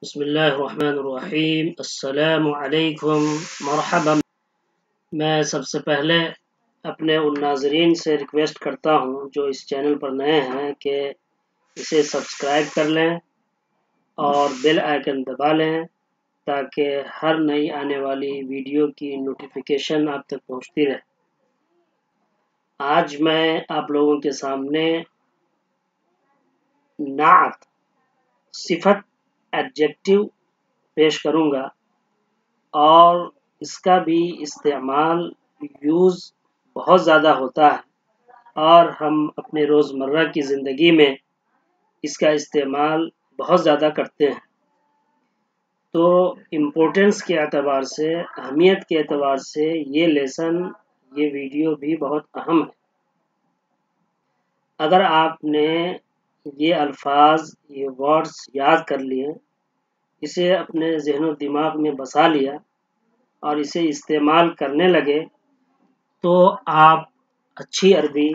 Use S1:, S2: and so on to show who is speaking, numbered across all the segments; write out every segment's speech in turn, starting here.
S1: بسم اللہ الرحمن الرحیم السلام علیکم مرحبا۔ میں سب سے پہلے اپنے ان ناظرین سے ریکویسٹ کرتا ہوں جو اس چینل پر نئے ہیں کہ اسے سبسکرائب کر لیں اور بیل آئیکن دبا لیں تاکہ ہر نئی آنے والی ویڈیو کی نوٹیفیکیشن آپ تک پہنچتی رہے۔ آج میں آپ لوگوں کے سامنے نعت صفت ایڈجیکٹیو پیش کروں گا اور اس کا بھی استعمال یوز بہت زیادہ ہوتا ہے اور ہم اپنے روزمرہ کی زندگی میں اس کا استعمال بہت زیادہ کرتے ہیں، تو امپورٹنس کے اعتبار سے، اہمیت کے اعتبار سے یہ لیسن، یہ ویڈیو بھی بہت اہم ہے۔ اگر آپ نے یہ الفاظ، یہ ورڈز یاد کر لیے، اسے اپنے ذہن و دماغ میں بسا لیا اور اسے استعمال کرنے لگے تو آپ اچھی عربی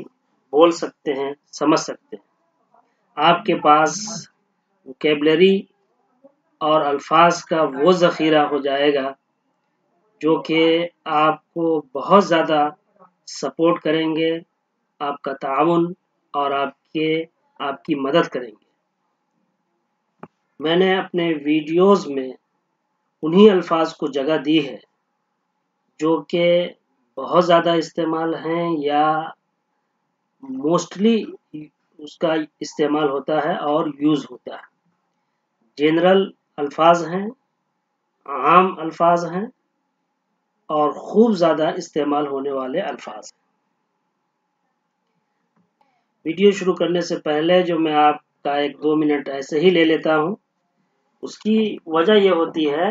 S1: بول سکتے ہیں، سمجھ سکتے ہیں۔ آپ کے پاس ووکیبلری اور الفاظ کا وہ ذخیرہ ہو جائے گا جو کہ آپ کو بہت زیادہ سپورٹ کریں گے، آپ کا تعاون اور آپ کی مدد کریں گے۔ میں نے اپنے ویڈیوز میں انہی الفاظ کو جگہ دی ہے جو کہ بہت زیادہ استعمال ہیں یا موسٹلی اس کا استعمال ہوتا ہے اور یوز ہوتا ہے۔ جنرل الفاظ ہیں، عام الفاظ ہیں اور خوب زیادہ استعمال ہونے والے الفاظ ہیں۔ ویڈیو شروع کرنے سے پہلے جو میں آپ کا 1-2 منٹ ایسے ہی لے لیتا ہوں، اس کی وجہ یہ ہوتی ہے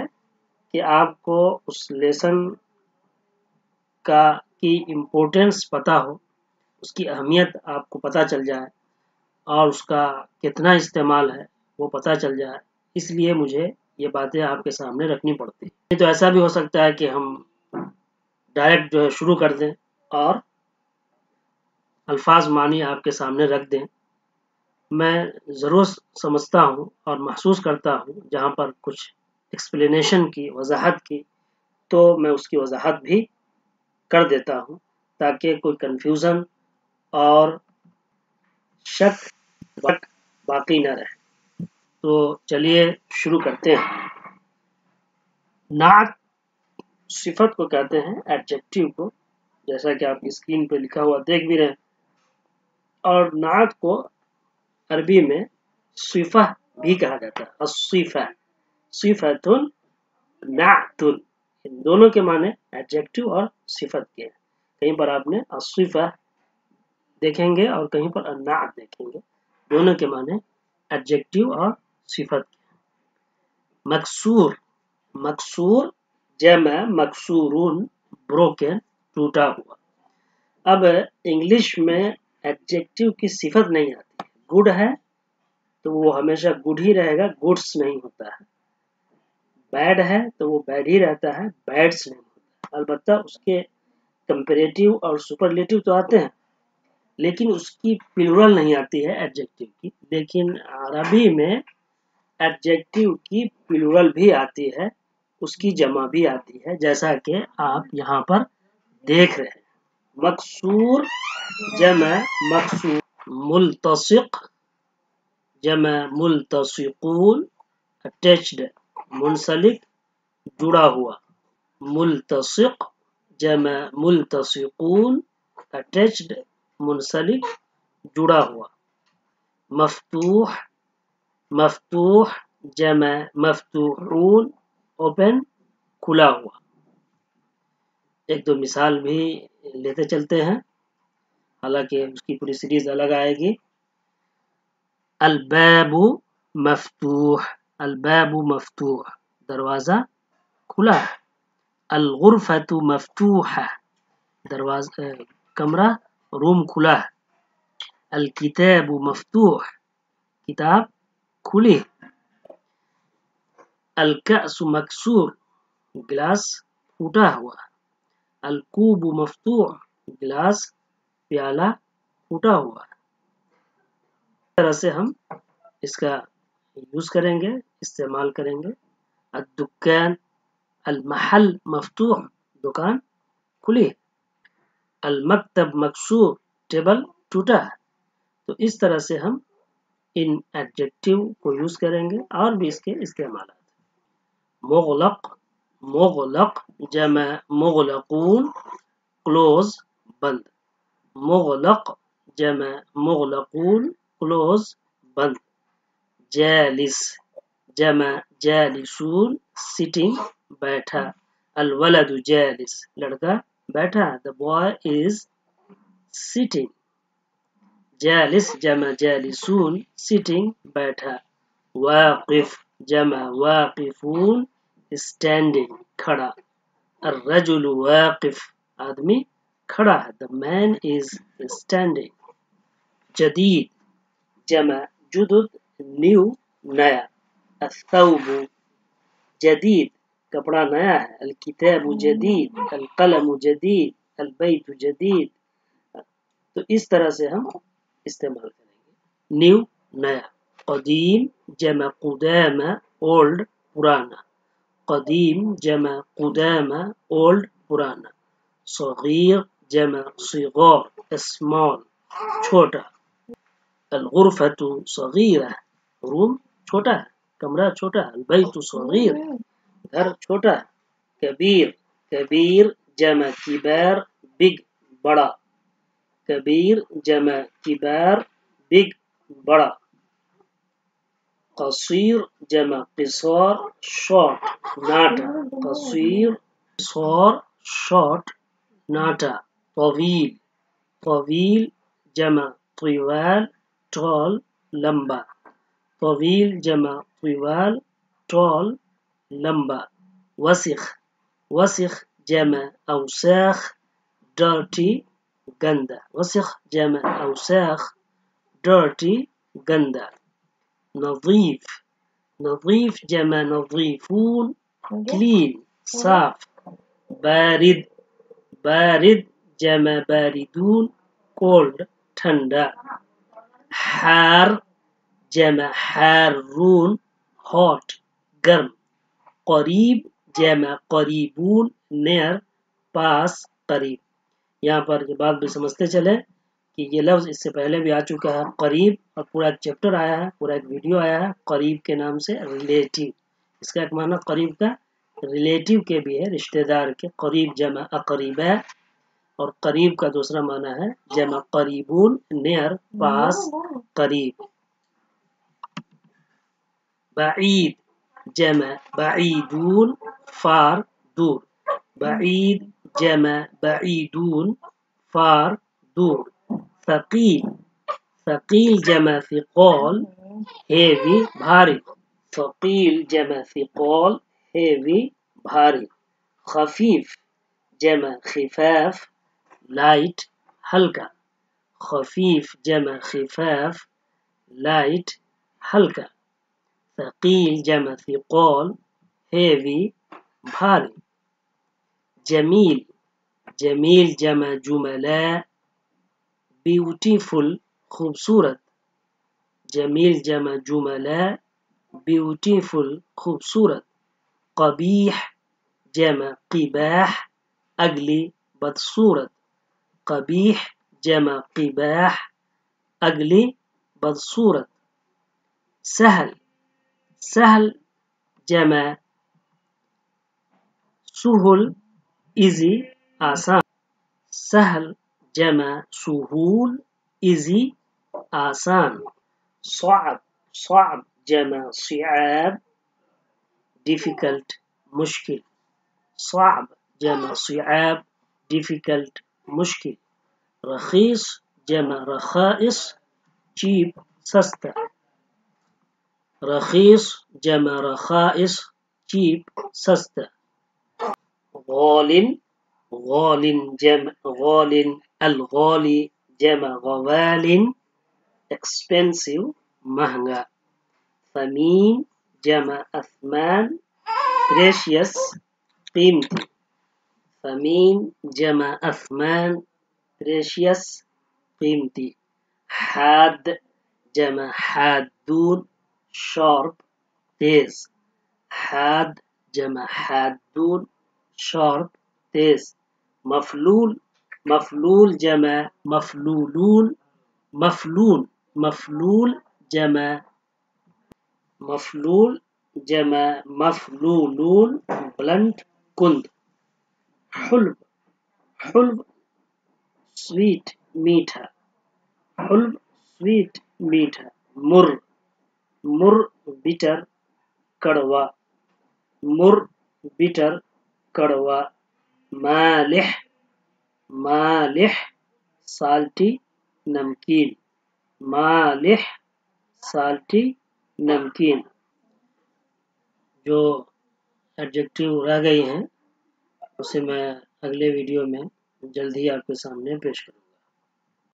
S1: کہ آپ کو اس لیسن کی امپورٹنس پتہ ہو، اس کی اہمیت آپ کو پتہ چل جائے اور اس کا کتنا استعمال ہے وہ پتہ چل جائے، اس لیے مجھے یہ باتیں آپ کے سامنے رکھنی پڑتی ہیں۔ نہیں تو ایسا بھی ہو سکتا ہے کہ ہم ڈائریکٹ جو ہے شروع کر دیں اور الفاظ معنی آپ کے سامنے رکھ دیں۔ میں ضرور سمجھتا ہوں اور محسوس کرتا ہوں جہاں پر کچھ ایکسپلینیشن کی، وضاحت کی، تو میں اس کی وضاحت بھی کر دیتا ہوں تاکہ کوئی کنفیوژن اور شک باقی نہ رہے۔ تو چلیے شروع کرتے ہیں۔ نعت صفت کو کہتے ہیں، ایڈجیکٹیو کو، جیسا کہ آپ کی اسکرین پہ لکھا ہوا دیکھ بھی رہے ہیں، اور نعت کو عربی میں صفہ بھی کہا جاتا ہے۔ الصفہ، صفۃ، نعت، ان دونوں کے معنی ایڈجیکٹیو اور صفت کے ہیں۔ کہیں پر آپ نے الصفہ دیکھیں گے اور کہیں پر النعت دیکھیں گے، دونوں کے معنی ایڈجیکٹیو اور صفت کے ہیں۔ مکسور، مکسور جمع مکسورون، بروکن، ٹوٹا ہوا۔ اب انگلش میں ایڈجیکٹیو کی صفت نہیں آتی۔ گڈ ہے تو وہ ہمیشہ گڈ ہی رہے گا، گڈس نہیں ہوتا ہے۔ بیڈ ہے تو وہ بیڈ ہی رہتا ہے، بیڈس نہیں ہوتا۔ البتہ اس کے کمپیریٹیو اور سپرلیٹیو تو آتے ہیں، لیکن اس کی پلورل نہیں آتی ہے ایڈجیکٹیو کی۔ لیکن عربی میں ایڈجیکٹیو کی پلورل بھی آتی ہے، اس کی جمع بھی آتی ہے، جیسا کہ آپ یہاں پر دیکھ رہے ہیں۔ مکسور جمع مکسور، ملتصق جمع ملتصقون، اٹیچڈ منسلک، جڑا ہوا۔ ملتصق جمع ملتصقون، اٹیچڈ منسلک، جڑا ہوا۔ مفتوح، مفتوح جمع مفتوحون، اوپن، کھلا ہوا۔ 1-2 مثال بھی لیتے چلتے ہیں، حالانکہ اس کی پوری سیریز الگ آئے گی۔ الباب مفتوح، الباب مفتوح، دروازہ کھلا ہے۔ الغرفۃ مفتوحہ، دروازہ، کمرہ، روم کھلا ہے۔ الکتاب مفتوح، کتاب کھلی ہے۔ الکأس مکسور، گلاس پھوٹا ہوا ہے۔ الکوب مفتوح، گلاس، پیالہ پھوٹا ہوا ہے۔ اس طرح سے ہم اس کا یوز کریں گے، استعمال کریں گے. الدکان المحل مفتوح دکان کھلی ہے. المکتب مکسور ٹیبل ٹوٹا ہے. تو اس طرح سے ہم ان ایڈجیکٹیو کو یوز کریں گے اور بھی اس کے استعمالات. مغلق مغلق جمع مغلقون کلوز بند. مغلق جمع مغلقون کلوز بند. جالس جمع جالسون سٹنگ بیٹھا. الولد جالس لڑکا بیٹھا. The boy is sitting. جالس جمع جالسون سٹنگ بیٹھا. واقف جمع واقفون standing کھڑا. الرجل واقف آدمی کھڑا ہے. The man is standing. جدید جمع جدد نیو نیا. الثوب جدید کپڑا نیا ہے. الکتاب جدید. القلم جدید. البیت جدید. تو اس طرح سے ہم استعمال کریں گے. نیو نیا. قدیم جمع قدامى اولڈ پرانا. قدیم جمع قدامى اولڈ پرانا. صغیر جمع صغار اسمال چھوٹا. الغرفة صغیرہ روم چھوٹا ہے کمرہ چھوٹا ہے. البیت صغیر گھر چھوٹا ہے. کبیر کبیر جمع کبار بگ بڑا. کبیر جمع کبار بگ بڑا. قصیر جمع قصار شارٹ ناٹا. قصیر قصار شارٹ ناٹا. طویل طویل جمع طوال ٹال لمبا. طویل جمع طوال ٹال لمبا. وسخ وسخ جمع اوساخ ڈرٹی گندا. وسخ جمع اوساخ ڈرٹی گندا. نظیف نظیف جمع نظیفون کلین صاف. بارد بارد جمع باردون کولڈ ٹھنڈا. حار جمع حارون ہاٹ گرم. قریب جمع قریبون نیئر پاس قریب. یہاں پر یہ بات بھی سمجھتے چلے کہ یہ لفظ اس سے پہلے بھی آ چکا ہے قریب اور پورا ایک چیپٹر آیا ہے پورا ایک ویڈیو آیا ہے قریب کے نام سے. ریلیٹیو اس کا ایک معنی قریب کا ریلیٹیو کے بھی ہے رشتہ دار کے. قریب جمع اقریبہ اور قریب کا دوسرا معنی ہے جمع قریبون نیئر پاس قریب. بعید جمع بعیدون فار دور. بعید جمع بعیدون فار دور. ثقیل ثقیل جمع ثقال ہیوی بھاری. ثقیل جمع ثقال ہیوی بھاری. خفیف جمع خفاف لائٹ ہلکا. خفیف جمع خفاف لائٹ ہلکا. ثقیل جمع ثقال ہیوی بھاری. جمیل جمیل جمع جملاء بیوٹیفل خوبصورت. جمیل جمع جملاء بیوٹیفل خوبصورت. قبیح جمع قباح اگلی بدصورت. قبیح جمع قباح اگلی بدصورت. سهل سهل جمع سهل easy آسان. سهل جمع سهول easy آسان. صعب صعب جمع صعاب difficult مشکل. صعب جمع صعاب difficult مشکل. رخیص جمع رخائص cheap سستا. رخیص جمع رخائص cheap سستا. غال غال جمع غال الغالی جمع غوال expensive مہنگا. ثمین جمع اثمان precious قیمتی. ثمین جمع اثمان precious قیمتی. حاد جمع حادون شارپ تیز. حاد جمع حادون sharp تیز. مفلول مفلول جمع مفلولون مفلول مفلول جمع مفلول جمع مفلولون بلند کند. حلب حلب sweet میٹھا حلب sweet میٹھا. مر مر bitter کڑوا مر bitter کڑوا. مالح مالح salty نمکین مالح salty نمکین. جو ایڈجیکٹیو رہ گئی ہیں اسے میں اگلے ویڈیو میں جلد ہی آپ کے سامنے پیش کروں.